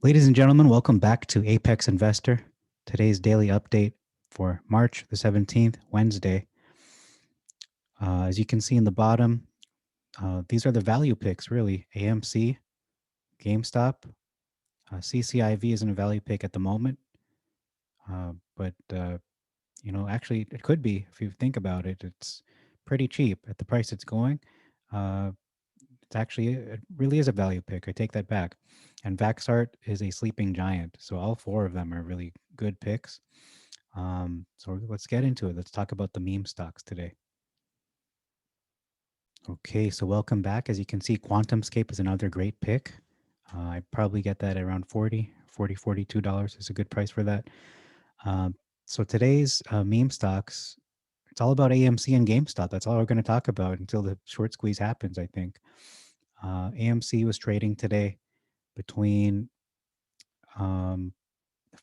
Ladies and gentlemen, welcome back to Apex Investor. Today's daily update for March the 17th, Wednesday. As you can see in the bottom, these are the value picks, really. AMC, Gamestop, CCIV isn't a value pick at the moment, but actually, it could be if you think about it. It's pretty cheap at the price it's going. Uh, it really is a value pick. I take that back. And Vaxart is a sleeping giant. So all four of them are really good picks. So let's get into it. Let's talk about the meme stocks today. Okay, so welcome back. As you can see, QuantumScape is another great pick. I probably get that at around $42 is a good price for that. Um, so today's meme stocks, it's all about AMC and GameStop. That's all we're going to talk about until the short squeeze happens, I think. AMC was trading today between um,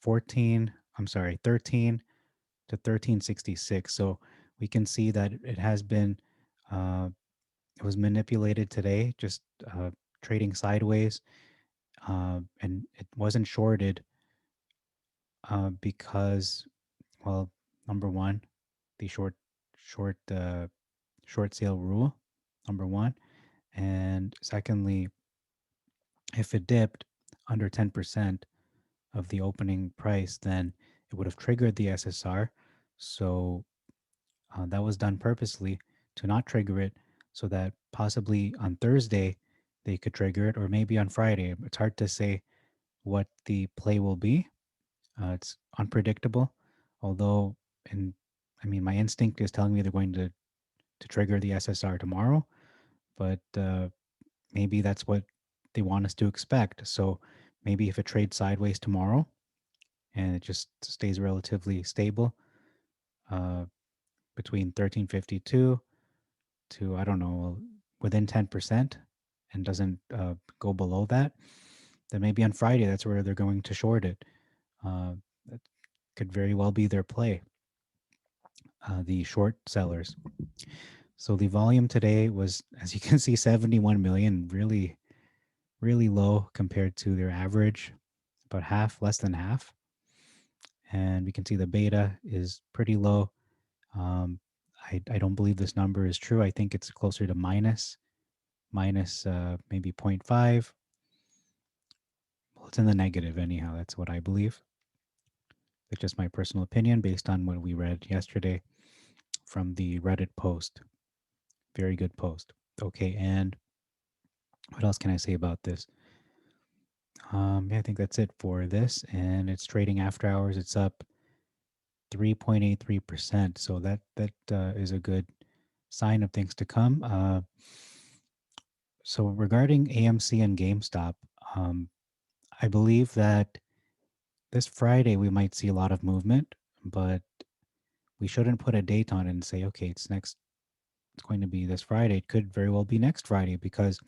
13 to 1366. So we can see that it has been, uh, it was manipulated today, just trading sideways, and it wasn't shorted because, well, number one, the short, short sale rule, number one, and secondly, if it dipped under 10% of the opening price, then it would have triggered the SSR. So that was done purposely to not trigger it so that possibly on Thursday they could trigger it or maybe on Friday. It's hard to say what the play will be. It's unpredictable. Although, and I mean, my instinct is telling me they're going to trigger the SSR tomorrow, but maybe that's what they want us to expect. So maybe if it trades sideways tomorrow and it just stays relatively stable uh, between 1352 to, I don't know, within 10% and doesn't go below that, then maybe on Friday that's where they're going to short it. That could very well be their play, the short sellers. So the volume today was, as you can see, 71 million, really, really low compared to their average, about half, less than half. And we can see the beta is pretty low. Um, I don't believe this number is true. I think it's closer to minus maybe 0.5. Well, it's in the negative anyhow. That's what I believe. It's just my personal opinion based on what we read yesterday from the Reddit post. Very good post. Okay, and what else can I say about this? Yeah, I think that's it for this. And it's trading after hours. It's up 3.83%. So that is a good sign of things to come. So regarding AMC and GameStop, um, I believe that this Friday we might see a lot of movement, but we shouldn't put a date on it and say, okay, it's going to be this Friday. It could very well be next Friday because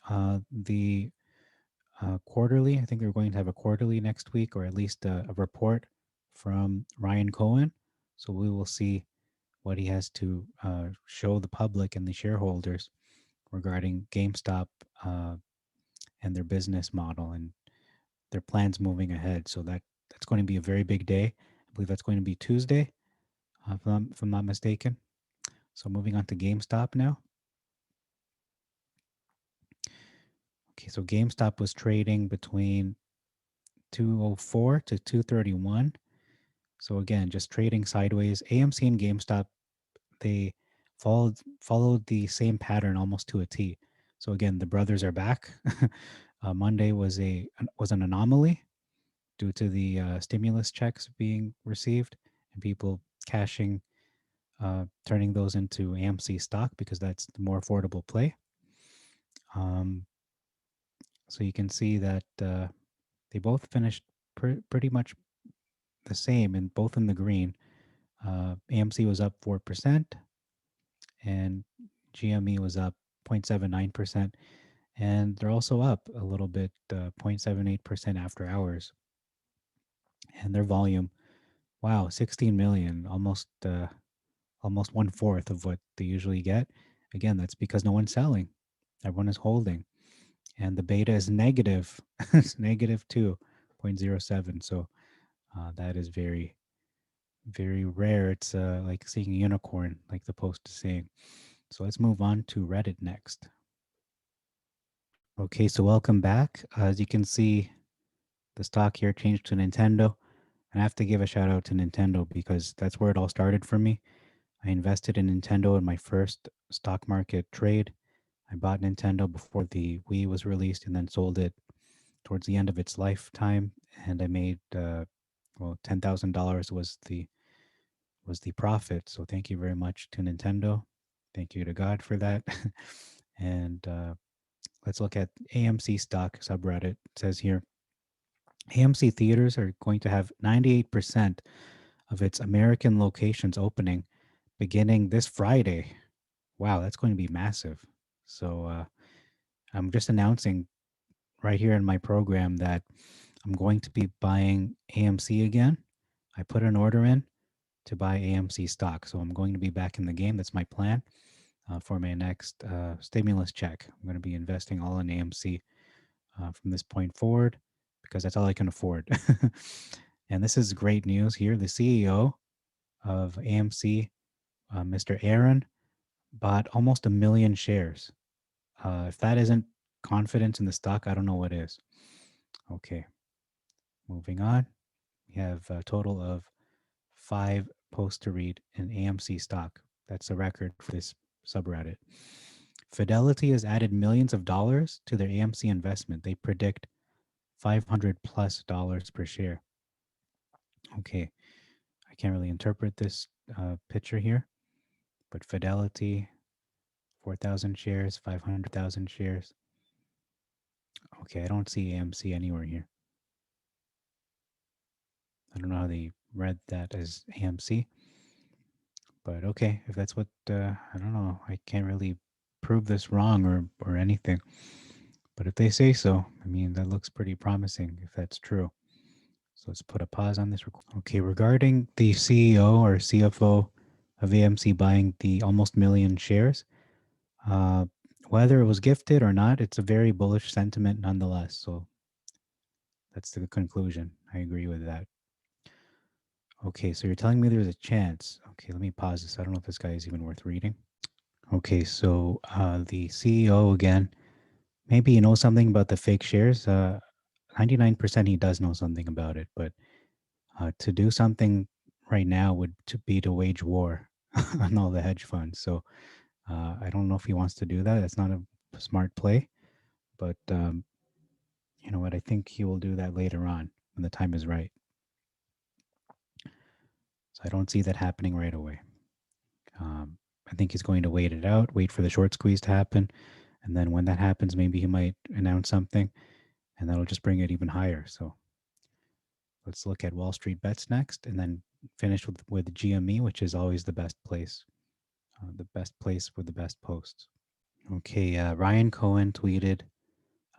the quarterly, I think they're going to have a quarterly next week or at least a report from Ryan Cohen. So we will see what he has to show the public and the shareholders regarding GameStop and their business model and their plans moving ahead. So that's going to be a very big day. I believe that's going to be Tuesday, if I'm not mistaken. So moving on to GameStop now. Okay, so GameStop was trading between 204 to 231. So again, just trading sideways. AMC and GameStop, they followed the same pattern almost to a T. So again, the brothers are back. Monday was an anomaly due to the stimulus checks being received and people cashing, turning those into AMC stock because that's the more affordable play. Um, so you can see that they both finished pretty much the same and both in the green. AMC was up 4% and GME was up 0.79%. And they're also up a little bit, 0.78% after hours. And their volume, wow, 16 million, almost one fourth of what they usually get. Again, that's because no one's selling, everyone is holding. and the beta is negative. It's negative 2.07. So that is very, very rare. It's like seeing a unicorn, like the post is saying. So let's move on to Reddit next. Okay, so welcome back. As you can see, the stock here changed to Nintendo. And I have to give a shout out to Nintendo because that's where it all started for me. I invested in Nintendo in my first stock market trade. I bought Nintendo before the Wii was released and then sold it towards the end of its lifetime. And I made well, $10,000 was the profit. So thank you very much to Nintendo. Thank you to God for that. And let's look at AMC stock subreddit. It says here AMC theaters are going to have 98% of its American locations opening beginning this Friday. Wow, that's going to be massive. So I'm just announcing right here in my program that I'm going to be buying AMC again. I put an order in to buy AMC stock. So I'm going to be back in the game. That's my plan for my next stimulus check. I'm going to be investing all in AMC from this point forward because that's all I can afford. And this is great news here. The CEO of AMC, Mr. Aaron, bought almost 1 million shares. If that isn't confidence in the stock, I don't know what is. Okay, moving on. We have a total of 5 posts to read in AMC stock. That's a record for this subreddit. Fidelity has added millions of dollars to their AMC investment. They predict $500+ per share. Okay, I can't really interpret this picture here, but Fidelity, 4,000 shares, 500,000 shares. Okay, I don't see AMC anywhere here. I don't know how they read that as AMC, but okay, if that's what I don't know, I can't really prove this wrong or anything. But if they say so, I mean that looks pretty promising if that's true. So let's put a pause on this. Okay, regarding the CEO or CFO of AMC buying the almost million shares, uh, whether it was gifted or not, it's a very bullish sentiment nonetheless. So that's the conclusion. I agree with that. Okay, so you're telling me there's a chance. Okay, let me pause this. I don't know if this guy is even worth reading. Okay, so the CEO again, maybe he knows something about the fake shares. 99% he does know something about it, but to do something right now would to be to wage war on all the hedge funds. So I don't know if he wants to do that. That's not a smart play, but you know what? I think he will do that later on when the time is right. So I don't see that happening right away. I think he's going to wait it out, wait for the short squeeze to happen, and then when that happens, maybe he might announce something, and that'll just bring it even higher. So let's look at Wall Street Bets next, and then finish with GME, which is always the best place with the best posts. Okay, Ryan Cohen tweeted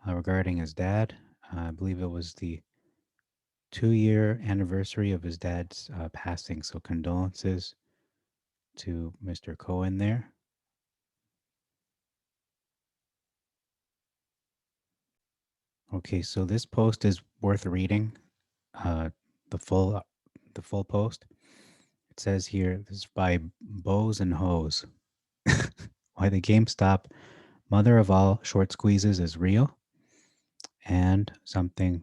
regarding his dad. I believe it was the 2-year anniversary of his dad's passing. So condolences to Mr. Cohen there. Okay, so this post is worth reading. Uh, the full the full post. It says here this is by Bows and Hose. Why the GameStop mother of all short squeezes is real, and something,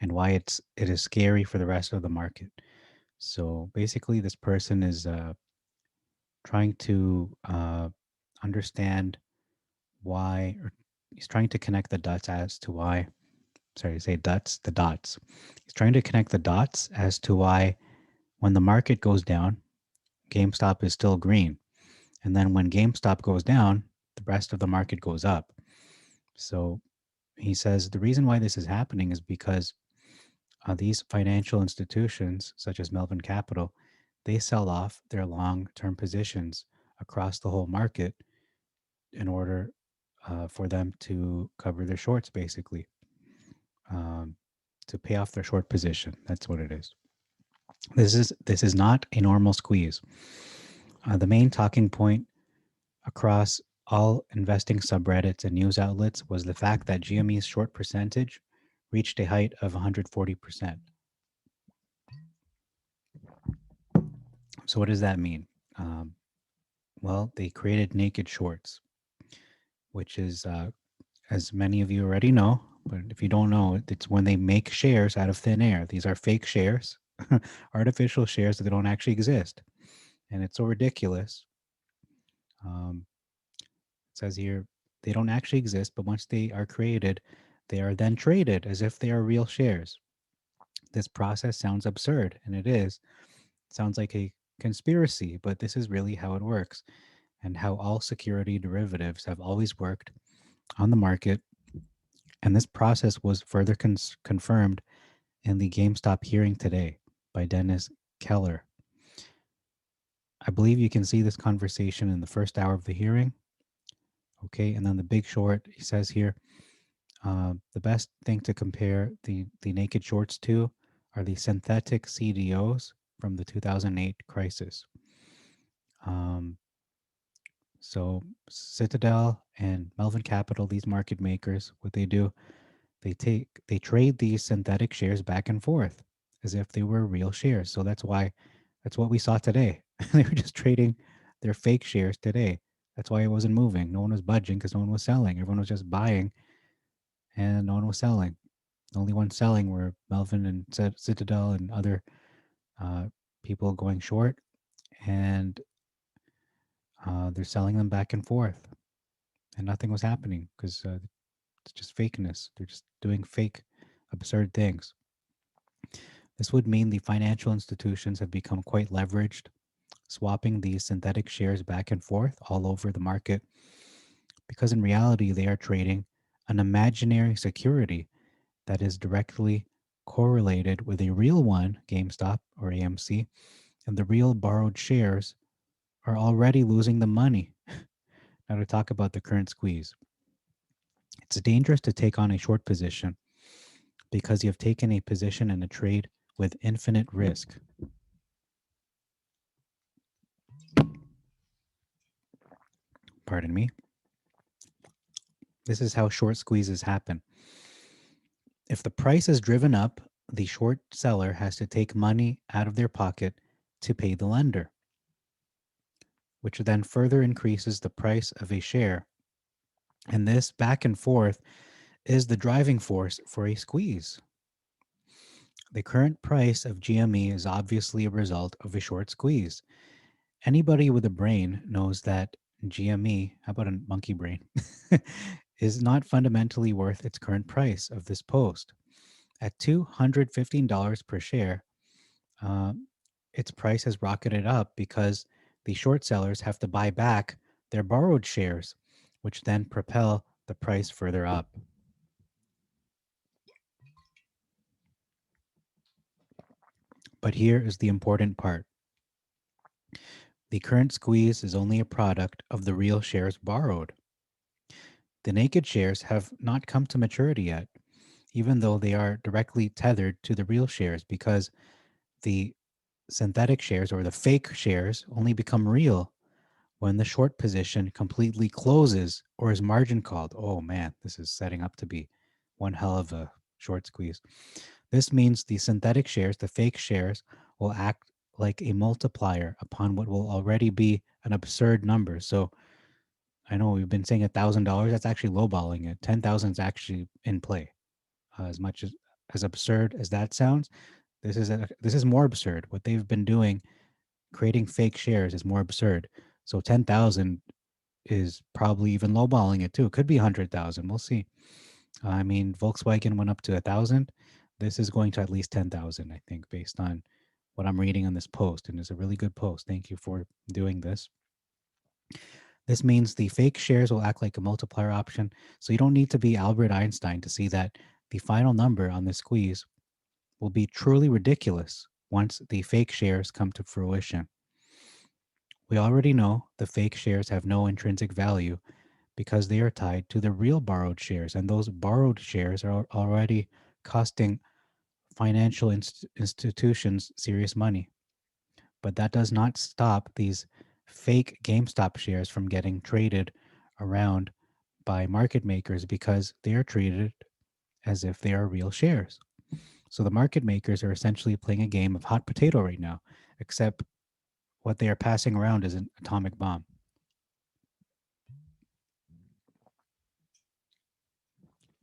and why it is scary for the rest of the market. So basically, this person is trying to understand why, or he's trying to connect the dots as to why. Sorry, say dots, the dots. He's trying to connect the dots as to why, when the market goes down, GameStop is still green, and then when GameStop goes down, the rest of the market goes up. So he says the reason why this is happening is because these financial institutions, such as Melvin Capital, they sell off their long-term positions across the whole market in order for them to cover their shorts, basically, um, to pay off their short position. That's what it is. This is not a normal squeeze. The main talking point across all investing subreddits and news outlets was the fact that GME's short percentage reached a height of 140%. So, what does that mean? Um, well, they created naked shorts, which is, as many of you already know, but if you don't know, it's when they make shares out of thin air. These are fake shares, artificial shares that don't actually exist. And it's so ridiculous. Um, it says here they don't actually exist, but once they are created, they are then traded as if they are real shares. This process sounds absurd, and it is. It sounds like a conspiracy, but this is really how it works and how all security derivatives have always worked on the market. And this process was further confirmed in the GameStop hearing today by Dennis Keller. I believe you can see this conversation in the first hour of the hearing. Okay, and then the Big Short, he says here, the best thing to compare the naked shorts to are the synthetic CDOs from the 2008 crisis. Um, so Citadel and Melvin Capital, these market makers, what they do, they trade these synthetic shares back and forth as if they were real shares. So that's what we saw today. They were just trading their fake shares today. That's why it wasn't moving. No one was budging because no one was selling. Everyone was just buying and no one was selling. The only ones selling were Melvin and Citadel and other uh, people going short, and they're selling them back and forth, and nothing was happening because it's just fakeness. They're just doing fake, absurd things. This would mean the financial institutions have become quite leveraged, swapping these synthetic shares back and forth all over the market, because in reality, they are trading an imaginary security that is directly correlated with a real one, GameStop or AMC, and the real borrowed shares are already losing the money. Now, to talk about the current squeeze, it's dangerous to take on a short position because you have taken a position in a trade with infinite risk. Pardon me. This is how short squeezes happen. If the price is driven up, the short seller has to take money out of their pocket to pay the lender, which then further increases the price of a share. And this back and forth is the driving force for a squeeze. The current price of GME is obviously a result of a short squeeze. Anybody with a brain knows that GME, how about a monkey brain, is not fundamentally worth its current price of this post. At $215 per share, uh, its price has rocketed up because the short sellers have to buy back their borrowed shares, which then propel the price further up. But here is the important part. The current squeeze is only a product of the real shares borrowed. The naked shares have not come to maturity yet, even though they are directly tethered to the real shares, because the synthetic shares or the fake shares only become real when the short position completely closes or is margin called. Oh man, this is setting up to be one hell of a short squeeze. This means the synthetic shares, the fake shares, will act like a multiplier upon what will already be an absurd number. So I know we've been saying $1,000. That's actually lowballing it. 10,000 is actually in play. As much as absurd as that sounds, this is more absurd. What they've been doing, creating fake shares, is more absurd. So 10,000 is probably even lowballing it too. It could be 100,000. We'll see. I mean, Volkswagen went up to 1,000. This is going to at least 10,000, I think, based on what I'm reading on this post. And it's a really good post. Thank you for doing this. This means the fake shares will act like a multiplier option. So you don't need to be Albert Einstein to see that the final number on this squeeze will be truly ridiculous once the fake shares come to fruition. We already know the fake shares have no intrinsic value because they are tied to the real borrowed shares, and those borrowed shares are already costing financial institutions serious money. But that does not stop these fake GameStop shares from getting traded around by market makers because they are treated as if they are real shares. So the market makers are essentially playing a game of hot potato right now, except what they are passing around is an atomic bomb.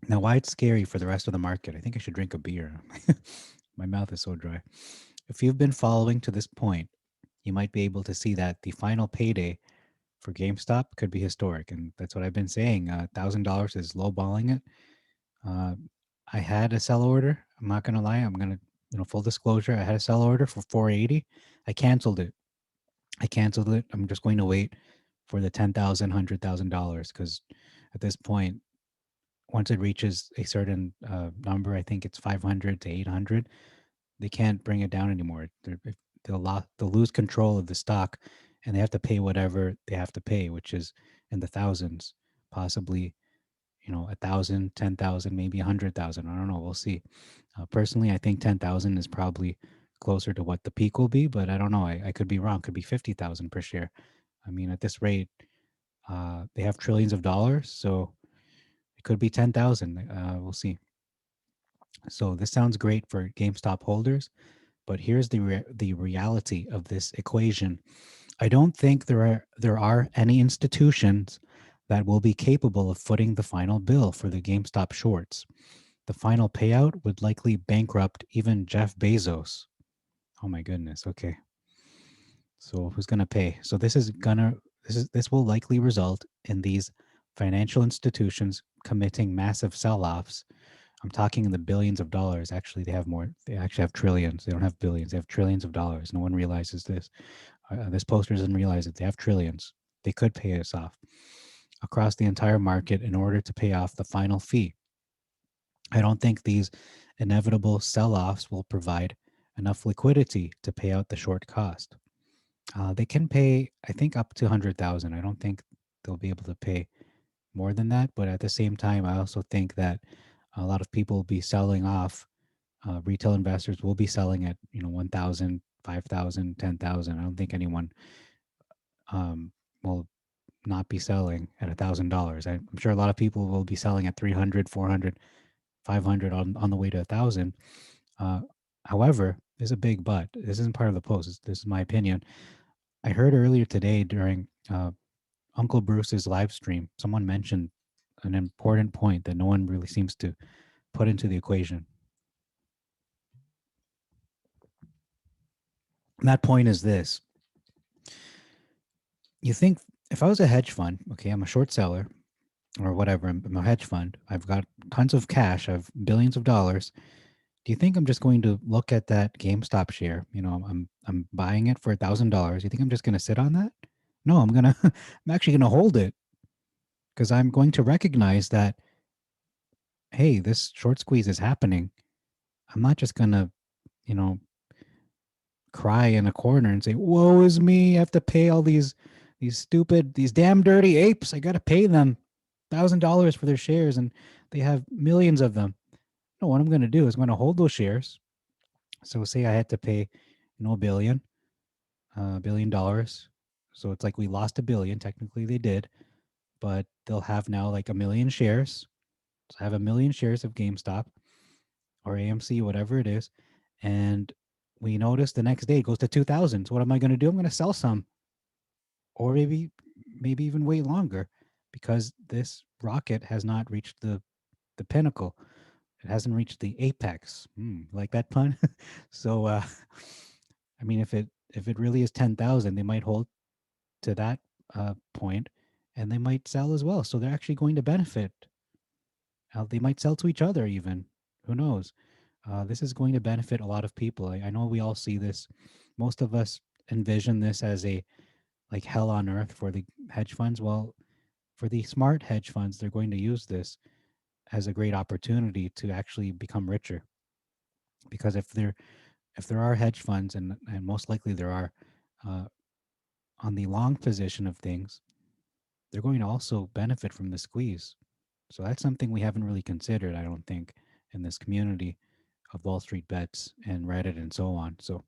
Now, why it's scary for the rest of the market? I think I should drink a beer. My mouth is so dry. If you've been following to this point, you might be able to see that the final payday for GameStop could be historic, and that's what I've been saying. $1,000 is lowballing it. Uh, I had a sell order. I'm not gonna lie. I'm gonna, full disclosure. I had a sell order for 480. I canceled it. I'm just going to wait for the $10,000 because at this point, once it reaches a certain number, I think it's 500 to 800. They can't bring it down anymore. They'll lose control of the stock, and they have to pay whatever they have to pay, which is in the thousands, possibly 1,000, 10,000, maybe 100,000. I don't know. We'll see. Personally, I think 10,000 is probably closer to what the peak will be, but I don't know. I could be wrong. Could be 50,000 per share. I mean, at this rate, they have trillions of dollars, so it could be 10,000. We'll see. So this sounds great for GameStop holders, but here's the reality of this equation. I don't think there are any institutions that will be capable of footing the final bill for the GameStop shorts. The final payout would likely bankrupt even Jeff Bezos. Oh my goodness. Okay. So who's going to pay? So this will likely result in these financial institutions committing massive sell-offs. I'm talking in the billions of dollars. Actually, they have more. They actually have trillions. They don't have billions. They have trillions of dollars. No one realizes this. This poster doesn't realize that they have trillions. They could pay us off across the entire market in order to pay off the final fee. I don't think these inevitable sell offs will provide enough liquidity to pay out the short cost. They can pay, I think, up to 100,000. I don't think they'll be able to pay more than that. But at the same time, I also think that a lot of people will be selling off. Retail investors will be selling at 1,000, 5,000, 10,000. I don't think anyone will not be selling at $1,000. I'm sure a lot of people will be selling at 300, 400, 500 on the way to 1,000. Uh, However, there's a big but. This isn't part of the post. This is my opinion. I heard earlier today during Uncle Bruce's live stream, someone mentioned an important point that no one really seems to put into the equation. And that point is this. You think if I was a hedge fund, okay, I'm a short seller or whatever, I'm a hedge fund, I've got tons of cash, I have billions of dollars. Do you think I'm just going to look at that GameStop share? I'm buying it for $1,000. You think I'm just going to sit on that? No, I'm actually going to hold it because I'm going to recognize that, hey, this short squeeze is happening. I'm not just going to, you know, cry in a corner and say, "Woe is me! I have to pay all these damn dirty apes. I got to pay them $1,000 for their shares, and they have millions of them." No, what I'm going to do is I'm going to hold those shares. So say I had to pay, $1 billion. So it's like we lost a billion. Technically, they did, but they'll have now like a million shares. So I have a million shares of GameStop or AMC, whatever it is, and we notice the next day it goes to 2,000. So what am I going to do? I'm going to sell some, or maybe even wait longer, because this rocket has not reached the pinnacle. It hasn't reached the apex. Like that pun? So I mean, if it really is 10,000, they might hold to that point, and they might sell as well. So they're actually going to benefit. They might sell to each other even. Who knows? This is going to benefit a lot of people. I know we all see this. Most of us envision this as a like hell on earth for the hedge funds. Well, for the smart hedge funds, they're going to use this as a great opportunity to actually become richer. Because if there are hedge funds, and most likely there are, uh, on the long position of things, they're going to also benefit from the squeeze. So that's something we haven't really considered, I don't think, in this community of Wall Street bets and Reddit and so on. So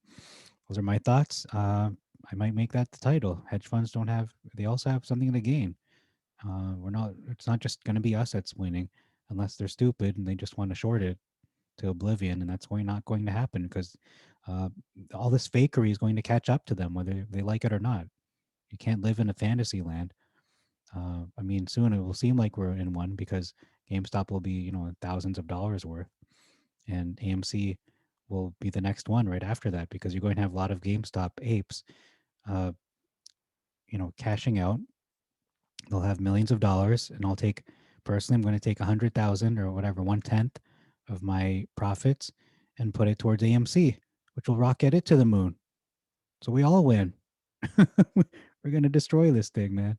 those are my thoughts. I might make that the title. Hedge funds don't have, they also have something to gain. We're not. It's not just going to be us that's winning, unless they're stupid and they just want to short it to oblivion, and that's going not going to happen because uh, all this fakery is going to catch up to them, whether they like it or not. You can't live in a fantasy land. I mean, soon it will seem like we're in one because GameStop will be, thousands of dollars worth, and AMC will be the next one right after that because you're going to have a lot of GameStop apes, uh, cashing out. They'll have millions of dollars, and I'll take personally. I'm going to take 100,000 or whatever, 1/10 of my profits, and put it towards AMC, which will rocket it to the moon. So we all win. We're going to destroy this thing, man.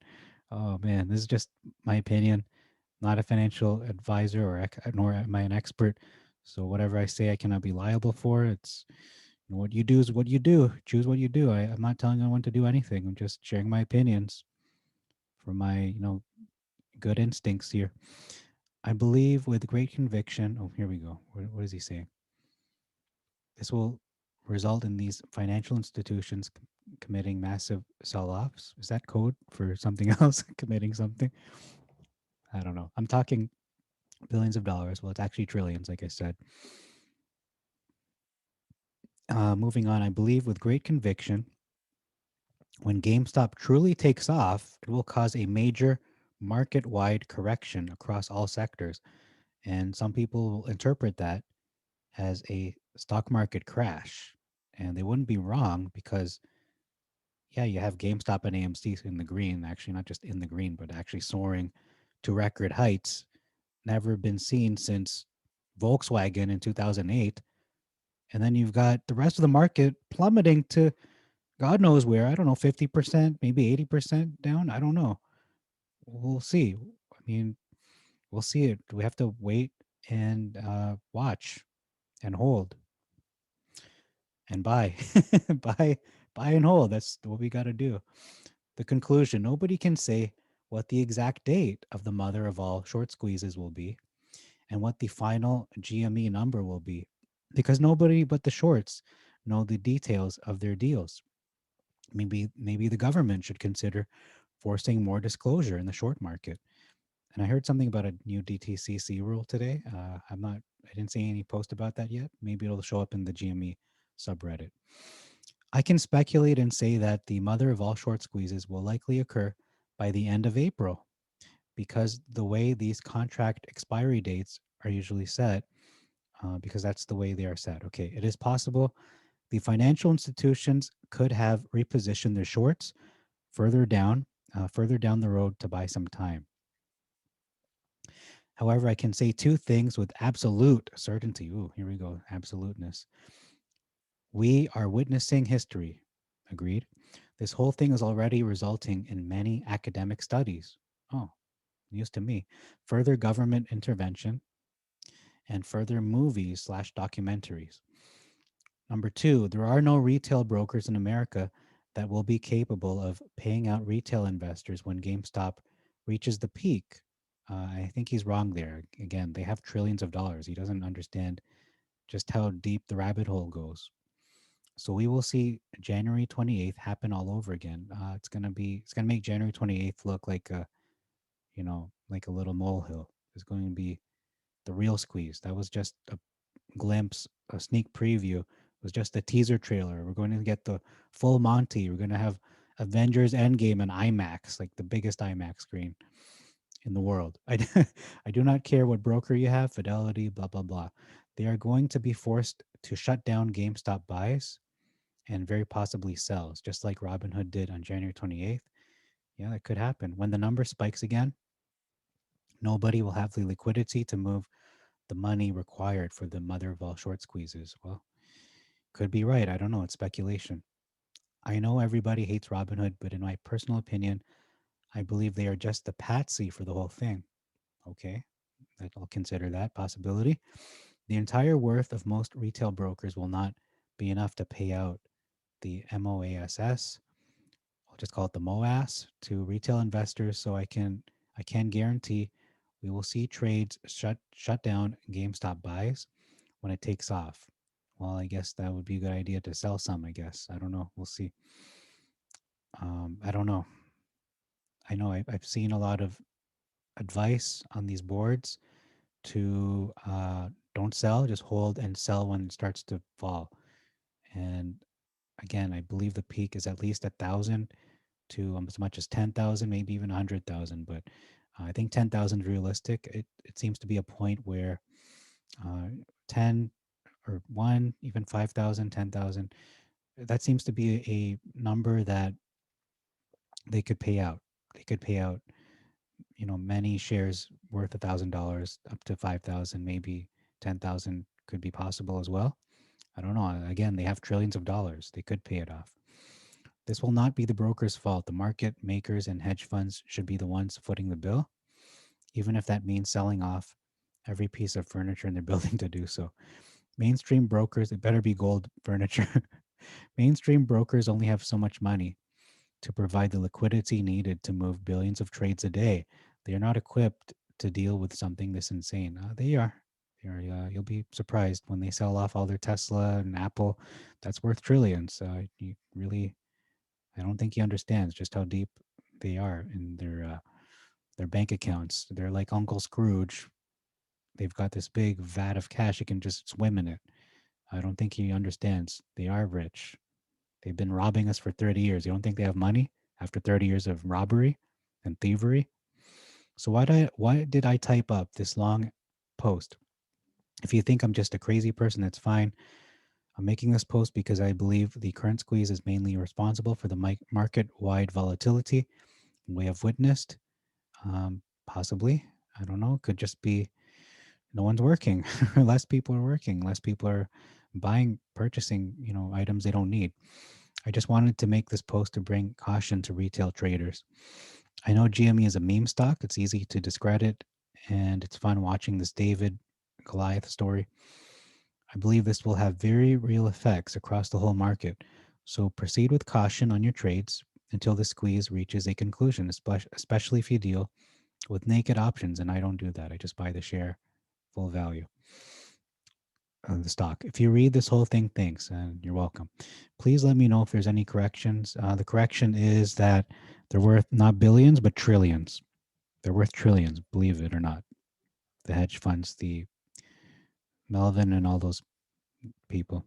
Oh man, this is just my opinion. Not a financial advisor nor am I an expert. So whatever I say, I cannot be liable for. It's what you do is what you do. Choose what you do. I'm not telling anyone to do anything. I'm just sharing my opinions from my good instincts here. I believe with great conviction. Oh, here we go. What is he saying? This will result in these financial institutions committing massive sell-offs. Is that code for something else? Committing something? I don't know. I'm talking billions of dollars. Well, it's actually trillions, like I said. Moving on, I believe with great conviction, when GameStop truly takes off, it will cause a major market-wide correction across all sectors. And some people will interpret that as a stock market crash. And they wouldn't be wrong because, yeah, you have GameStop and AMC in the green, actually, not just in the green, but actually soaring to record heights, never been seen since Volkswagen in 2008. And then you've got the rest of the market plummeting to God knows where. I don't know, 50%, maybe 80% down. I don't know. We'll see. I mean, we'll see it. We have to wait and watch and hold and buy, buy, buy and hold. That's what we got to do. The conclusion: nobody can say what the exact date of the mother of all short squeezes will be, and what the final GME number will be, because nobody but the shorts know the details of their deals. Maybe the government should consider forcing more disclosure in the short market. And I heard something about a new DTCC rule today. I didn't see any post about that yet. Maybe it'll show up in the GME subreddit. I can speculate and say that the mother of all short squeezes will likely occur by the end of April because the way these contract expiry dates are usually set, because that's the way they are set. Okay, it is possible the financial institutions could have repositioned their shorts further down, further down the road to buy some time. However, I can say two things with absolute certainty. Ooh, here we go. Absoluteness. We are witnessing history. Agreed. This whole thing is already resulting in many academic studies. Oh, news to me. Further government intervention and further movies slash documentaries. Number two, there are no retail brokers in America that will be capable of paying out retail investors when GameStop reaches the peak. I think he's wrong there. Again, they have trillions of dollars. He doesn't understand just how deep the rabbit hole goes. So we will see January 28th happen all over again. It's gonna make January 28th look like like a little molehill. It's going to be the real squeeze. That was just a glimpse, a sneak preview. It was just a teaser trailer. We're going to get the full Monty. We're going to have Avengers Endgame and IMAX, like the biggest IMAX screen in the world. I do not care what broker you have, Fidelity, blah, blah, blah. They are going to be forced to shut down GameStop buys and very possibly sells, just like Robinhood did on January 28th. Yeah, that could happen. When the number spikes again, nobody will have the liquidity to move the money required for the mother of all short squeezes. Well, could be right. I don't know. It's speculation. I know everybody hates Robinhood, but in my personal opinion, I believe they are just the patsy for the whole thing. Okay, I'll consider that possibility. The entire worth of most retail brokers will not be enough to pay out the MOASS. I'll just call it the MOAS to retail investors. So I can guarantee we will see trades shut down GameStop buys when it takes off. Well, I guess that would be a good idea to sell some. I guess I don't know. We'll see. I don't know. I know I've seen a lot of advice on these boards to don't sell, just hold and sell when it starts to fall. And again, I believe the peak is at least 1,000 to as much as 10,000, maybe even 100,000. But I think 10,000 is realistic. It seems to be a point where uh, 10 or 1, even 5,000, 10,000, that seems to be a number that they could pay out. They could pay out, many shares worth $1,000 up to 5,000, maybe 10,000 could be possible as well. I don't know. Again, they have trillions of dollars. They could pay it off. This will not be the broker's fault. The market makers and hedge funds should be the ones footing the bill, even if that means selling off every piece of furniture in their building to do so. Mainstream brokers, it better be gold furniture. Mainstream brokers only have so much money to provide the liquidity needed to move billions of trades a day. They are not equipped to deal with something this insane. They are. They are. You'll be surprised when they sell off all their Tesla and Apple. That's worth trillions. You really, I don't think he understands just how deep they are in their bank accounts. They're like Uncle Scrooge. They've got this big vat of cash. You can just swim in it. I don't think he understands. They are rich. They've been robbing us for 30 years. You don't think they have money after 30 years of robbery and thievery? So why did I type up this long post? If you think I'm just a crazy person, that's fine. I'm making this post because I believe the current squeeze is mainly responsible for the market-wide volatility we have witnessed. Possibly, I don't know. Could just be no one's working. Less people are working. Less people are purchasing, items they don't need. I just wanted to make this post to bring caution to retail traders. I know GME is a meme stock. It's easy to discredit, and it's fun watching this David Goliath story. I believe this will have very real effects across the whole market. So proceed with caution on your trades until the squeeze reaches a conclusion, especially if you deal with naked options. And I don't do that. I just buy the share full value of the stock. If you read this whole thing, thanks, and you're welcome. Please let me know if there's any corrections. The correction is that they're worth not billions, but trillions. They're worth trillions, believe it or not. The hedge funds, the Melvin and all those people.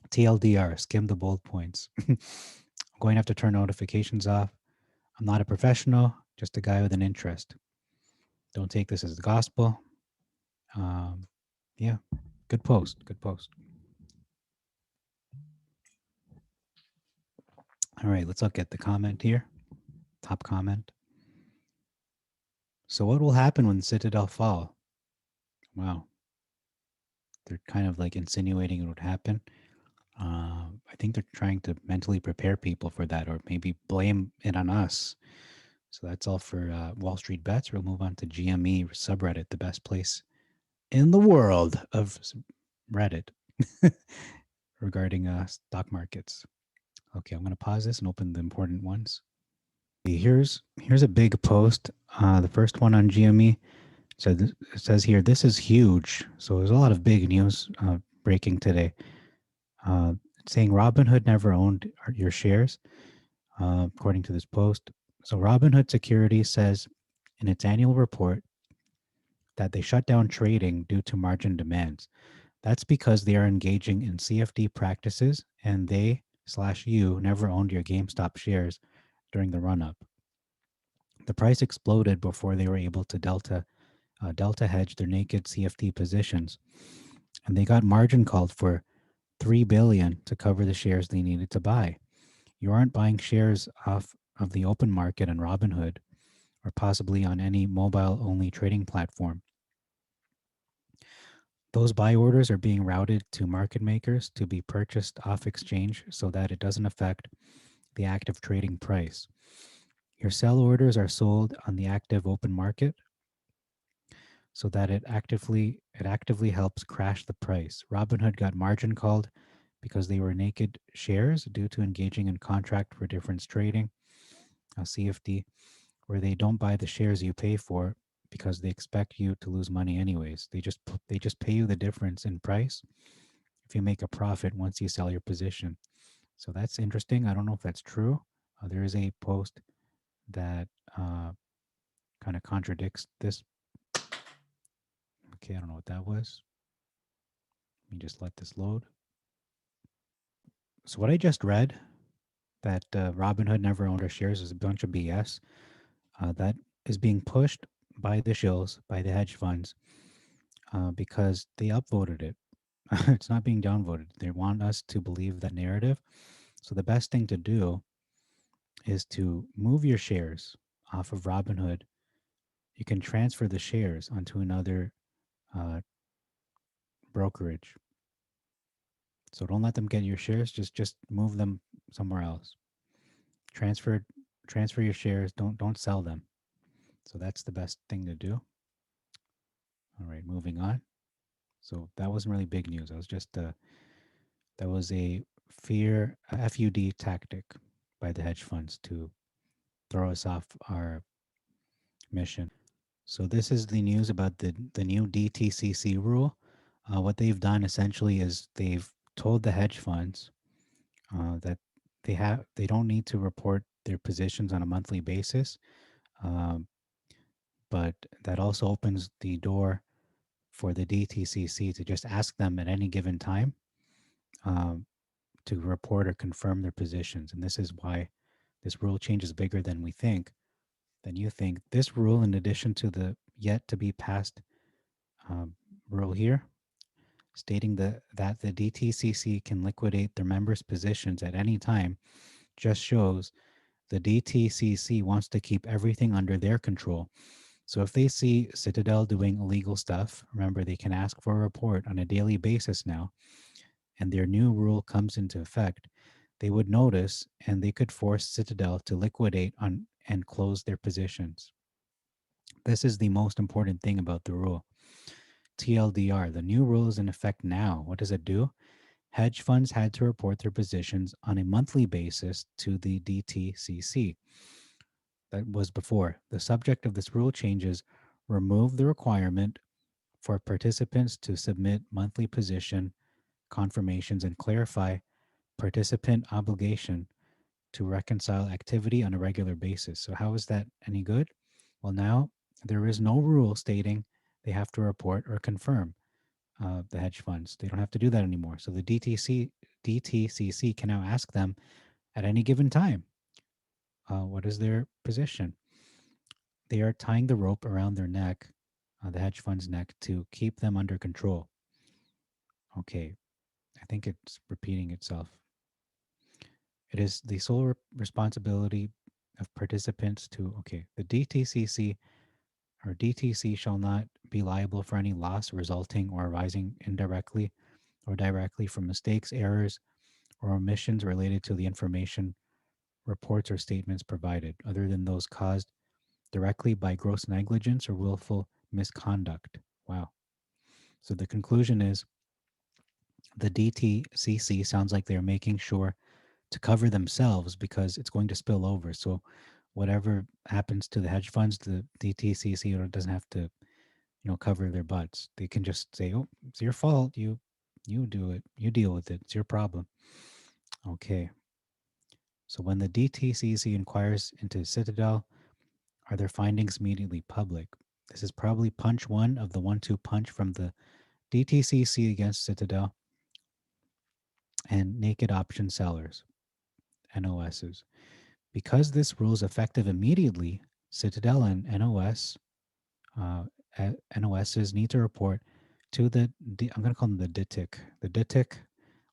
TLDR, skim the bold points. I'm going to have to turn notifications off. I'm not a professional, just a guy with an interest. Don't take this as the gospel. Um, yeah, good post. Good post. All right, let's look at the comment here. Top comment. So, what will happen when Citadel fall? Wow. They're kind of like insinuating it would happen. I think they're trying to mentally prepare people for that or maybe blame it on us. So, that's all for Wall Street Bets. We'll move on to GME subreddit, the best place in the world of Reddit regarding stock markets. Okay, I'm going to pause this and open the important ones. Here's a big post. The first one on GME. So it says here, this is huge. So there's a lot of big news breaking today. Saying Robinhood never owned your shares, according to this post. So Robinhood Securities says in its annual report that they shut down trading due to margin demands. That's because they are engaging in CFD practices and they/you never owned your GameStop shares during the run-up. The price exploded before they were able to delta hedge their naked CFD positions, and they got margin called for $3 billion to cover the shares they needed to buy. You aren't buying shares off of the open market on Robinhood or possibly on any mobile-only trading platform. Those buy orders are being routed to market makers to be purchased off exchange so that it doesn't affect the active trading price. Your sell orders are sold on the active open market so that it actively helps crash the price. Robinhood got margin called because they were naked shares due to engaging in contract for difference trading, CFD, where they don't buy the shares you pay for because they expect you to lose money anyways. They just pay you the difference in price if you make a profit once you sell your position. So that's interesting. I don't know if that's true. There is a post that kind of contradicts this. Okay, I don't know what that was. Let me just let this load. So what I just read, that Robinhood never owned our shares, is a bunch of BS. That is being pushed by the shills, by the hedge funds, because they upvoted it. It's not being downvoted. They want us to believe that narrative. So the best thing to do is to move your shares off of Robinhood. You can transfer the shares onto another uh, brokerage. So don't let them get your shares. Just move them somewhere else. Transfer transfer your shares. Don't sell them. So that's the best thing to do. All right, moving on. So that wasn't really big news. That was just that was a FUD tactic by the hedge funds to throw us off our mission. So this is the news about the new DTCC rule. What they've done essentially is they've told the hedge funds that they don't need to report their positions on a monthly basis, um, but that also opens the door for the DTCC to just ask them at any given time um, to report or confirm their positions. And this is why this rule change is bigger than we think, than you think. This rule, in addition to the yet to be passed um, rule here, stating that the DTCC can liquidate their members' positions at any time, just shows the DTCC wants to keep everything under their control. So if they see Citadel doing illegal stuff, remember they can ask for a report on a daily basis now, and their new rule comes into effect, they would notice and they could force Citadel to liquidate on and close their positions. This is the most important thing about the rule. TLDR, the new rule is in effect now. What does it do? Hedge funds had to report their positions on a monthly basis to the DTCC. That was before. The subject of this rule changes remove the requirement for participants to submit monthly position confirmations and clarify participant obligation to reconcile activity on a regular basis. So, how is that any good? Well, now there is no rule stating they have to report or confirm the hedge funds. They don't have to do that anymore. So, the DTCC can now ask them at any given time what is their position. They are tying the rope around their neck, the hedge fund's neck, to keep them under control. Okay, I think it's repeating itself. It is the sole responsibility of participants to, okay, the DTCC or DTC shall not be liable for any loss resulting or arising indirectly or directly from mistakes, errors, or omissions related to the information, reports, or statements provided, other than those caused directly by gross negligence or willful misconduct. Wow. So the conclusion is the DTCC sounds like they're making sure to cover themselves because it's going to spill over. So whatever happens to the hedge funds, the DTCC doesn't have to, cover their butts. They can just say, "Oh, it's your fault. You do it. You deal with it. It's your problem." Okay. So when the DTCC inquires into Citadel, are their findings immediately public? This is probably punch one of the 1-2 punch from the DTCC against Citadel and naked option sellers, NOSs. Because this rule is effective immediately, Citadel and uh, NOSs need to report to I'm going to call them the DITIC,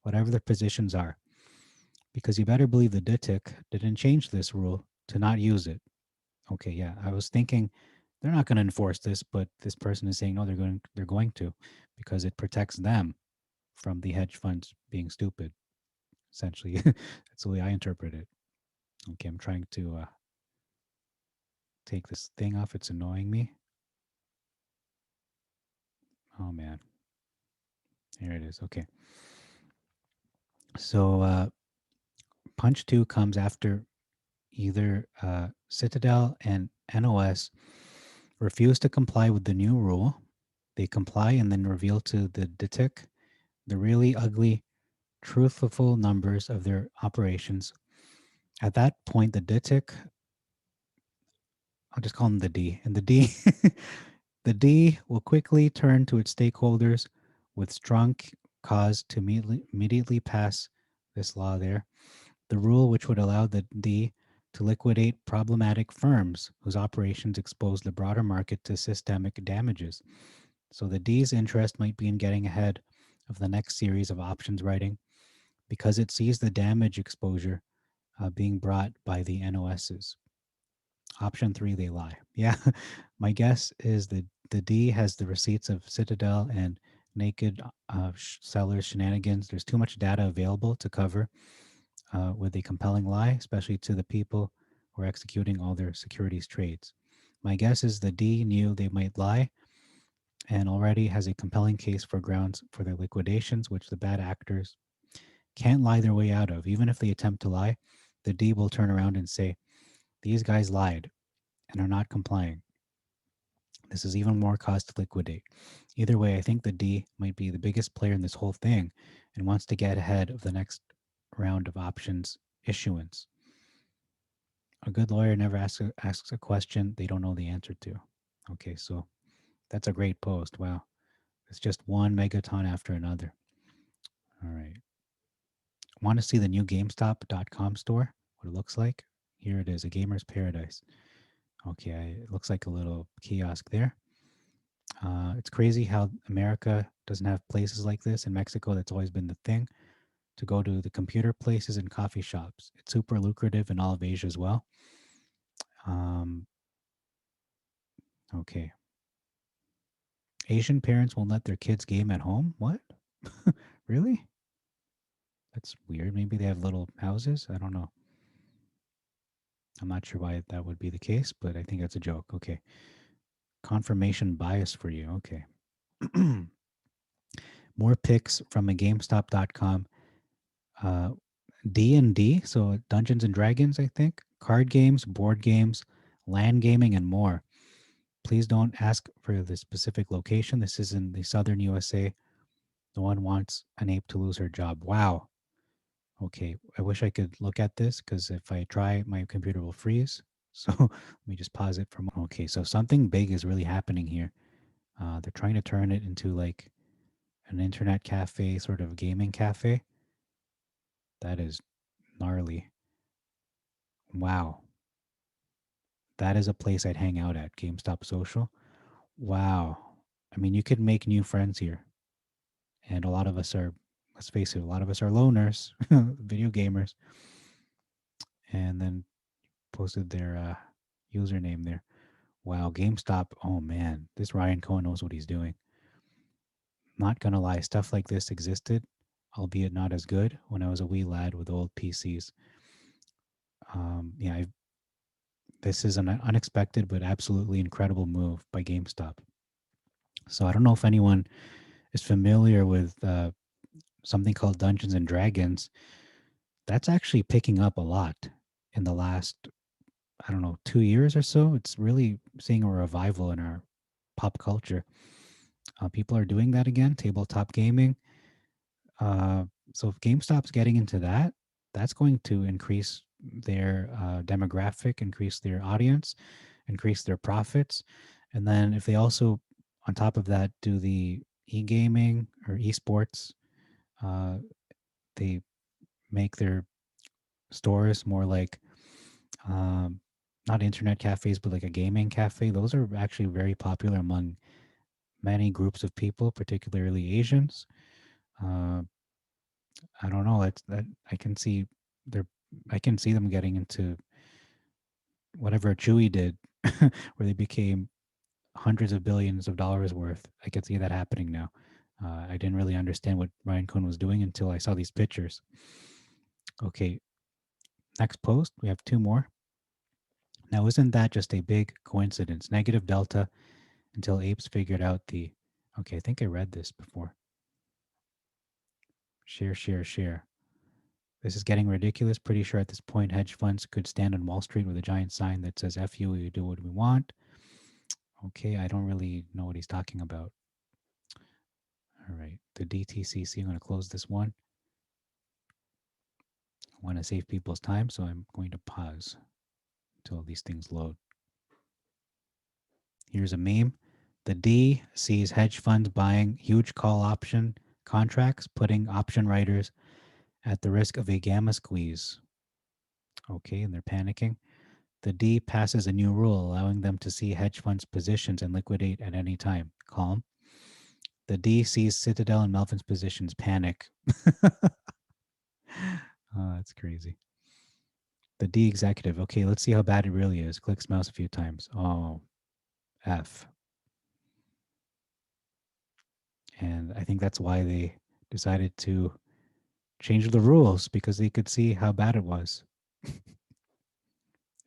whatever their positions are. Because you better believe the DITIC didn't change this rule to not use it. Okay, yeah, I was thinking they're not going to enforce this, but this person is saying no, they're going to, because it protects them from the hedge funds being stupid. Essentially, that's the way I interpret it. Okay, I'm trying to take this thing off. It's annoying me. Oh man, here it is. Okay, so punch two comes after either Citadel and NOS refuse to comply with the new rule. They comply and then reveal to the DTIC the really ugly, truthful numbers of their operations. At that point, the DTIC I'll just call him the D. And the D, the D will quickly turn to its stakeholders with strong cause to immediately pass this law there. The rule which would allow the D to liquidate problematic firms whose operations expose the broader market to systemic damages. So the D's interest might be in getting ahead of the next series of options writing because it sees the damage exposure being brought by the NOSs. Option three, they lie. Yeah, my guess is that the D has the receipts of Citadel and naked sellers shenanigans. There's too much data available to cover with a compelling lie, especially to the people who are executing all their securities trades. My guess is the D knew they might lie and already has a compelling case for grounds for their liquidations, which the bad actors can't lie their way out of. Even if they attempt to lie, the D will turn around and say, these guys lied and are not complying. This is even more cause to liquidate. Either way, I think the D might be the biggest player in this whole thing and wants to get ahead of the next round of options issuance. A good lawyer never asks a question they don't know the answer to. Okay, so that's a great post. Wow. It's just one megaton after another. All right. Want to see the new GameStop.com store? What it looks like? Here it is, a gamer's paradise. Okay, it looks like a little kiosk there. It's crazy how America doesn't have places like this. In Mexico, that's always been the thing to go to the computer places and coffee shops. It's super lucrative in all of Asia as well. Um, okay. Asian parents won't let their kids game at home? What? Really? That's weird. Maybe they have little houses. I don't know. I'm not sure why that would be the case, but I think that's a joke. Okay. Confirmation bias for you. Okay. More picks from a GameStop.com. Uh, D&D, so Dungeons and Dragons, I think, card games, board games, land gaming, and more. Please don't ask for the specific location. This is in the southern USA. No one wants an ape to lose her job. Wow. Okay, I wish I could look at this because if I try, my computer will freeze. So let me just pause it for a moment. Okay, so something big is really happening here. They're trying to turn it into like an internet cafe, sort of gaming cafe. That is gnarly. Wow. That is a place I'd hang out at, GameStop Social. Wow. I mean, you could make new friends here. And a lot of us are, let's face it, a lot of us are loners, video gamers. And then posted their username there. Wow, GameStop. Oh man, this Ryan Cohen knows what he's doing. Not gonna lie, stuff like this existed, albeit not as good, when I was a wee lad with old PCs. Yeah, this is an unexpected but absolutely incredible move by GameStop. So I don't know if anyone is familiar with something called Dungeons and Dragons. That's actually picking up a lot in the last, I don't know, 2 years or so. It's really seeing a revival in our pop culture. People are doing that again, tabletop gaming. Uh, so if GameStop's getting into that, that's going to increase their demographic, increase their audience, increase their profits. And then if they also, on top of that, do the e-gaming or esports, uh, they make their stores more like um, not internet cafes, but like a gaming cafe. Those are actually very popular among many groups of people, particularly Asians. Uh, I don't know. That's that I can see they're I can see them getting into whatever Chewy did, where they became hundreds of billions of dollars worth. I could see that happening now. I didn't really understand what Ryan Cohn was doing until I saw these pictures. Okay, next post, we have two more. Now, isn't that just a big coincidence? Negative delta until apes figured out the. Okay, I think I read this before. Share, share, share. This is getting ridiculous. Pretty sure at this point, hedge funds could stand on Wall Street with a giant sign that says F you, we do what we want. Okay, I don't really know what he's talking about. All right, the DTCC, I'm going to close this one. I want to save people's time, so I'm going to pause until these things load. Here's a meme. The D sees hedge funds buying huge call option contracts, putting option writers at the risk of a gamma squeeze. Okay, and they're panicking. The D passes a new rule allowing them to see hedge funds' positions and liquidate at any time. Calm. The D sees Citadel and Melvin's positions. Panic. Oh, that's crazy. The D executive. Okay, let's see how bad it really is. Clicks mouse a few times. Oh, F. And I think that's why they decided to change the rules because they could see how bad it was.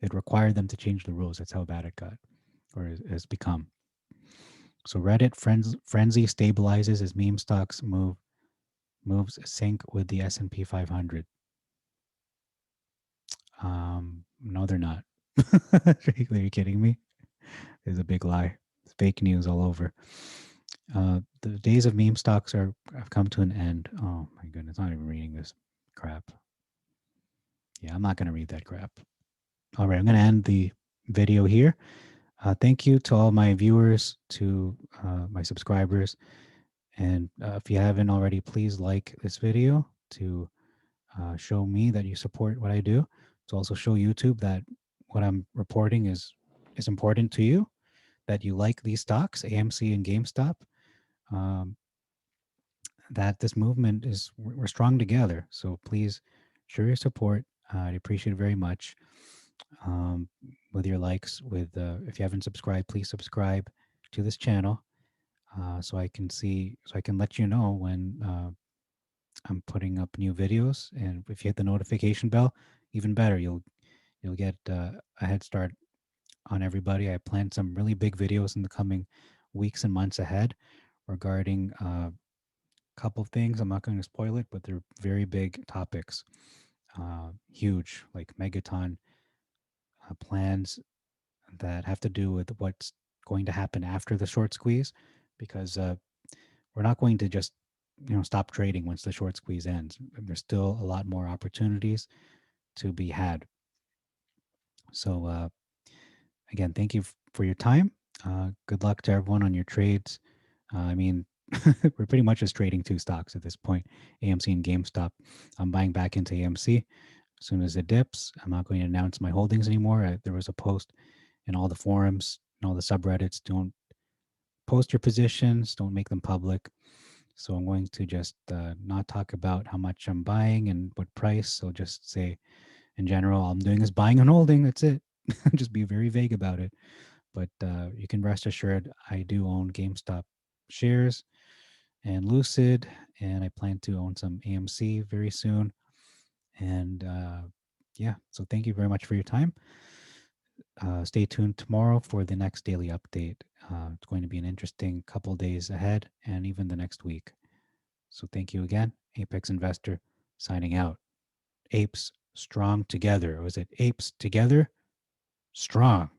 It required them to change the rules. That's how bad it got or has become. So Reddit frenzy stabilizes as meme stocks moves sync with the S&P 500. No, they're not. Are you kidding me? It's a big lie. It's fake news all over. The days of meme stocks have come to an end. Oh my goodness, I'm not even reading this crap. Yeah, I'm not going to read that crap. All right, I'm going to end the video here. Thank you to all my viewers, to my subscribers. And if you haven't already, please like this video to show me that you support what I do. To also show YouTube that what I'm reporting is important to you, that you like these stocks, AMC and GameStop, um, that this movement is, we're strong together. So please show your support. I'd appreciate it very much. With your likes, with if you haven't subscribed, please subscribe to this channel so I can see, so I can let you know when I'm putting up new videos. And if you hit the notification bell, even better, you'll get a head start on everybody. I planned some really big videos in the coming weeks and months ahead regarding a couple of things. I'm not going to spoil it, but they're very big topics, huge, like megaton plans that have to do with what's going to happen after the short squeeze, because we're not going to just stop trading once the short squeeze ends. There's still a lot more opportunities to be had. So again, thank you for your time. Good luck to everyone on your trades. I mean, we're pretty much just trading two stocks at this point, AMC and GameStop. I'm buying back into AMC as soon as it dips. I'm not going to announce my holdings anymore. There was a post in all the forums and all the subreddits. Don't post your positions, don't make them public. So I'm going to just not talk about how much I'm buying and what price. So just say, in general, all I'm doing is buying and holding. That's it. Just be very vague about it. But you can rest assured, I do own GameStop shares and Lucid, and I plan to own some AMC very soon. And yeah, so thank you very much for your time. Stay tuned tomorrow for the next daily update. It's going to be an interesting couple days ahead and even the next week. So thank you again. Apex Investor signing out. Apes strong together. Or was it apes together? Strong.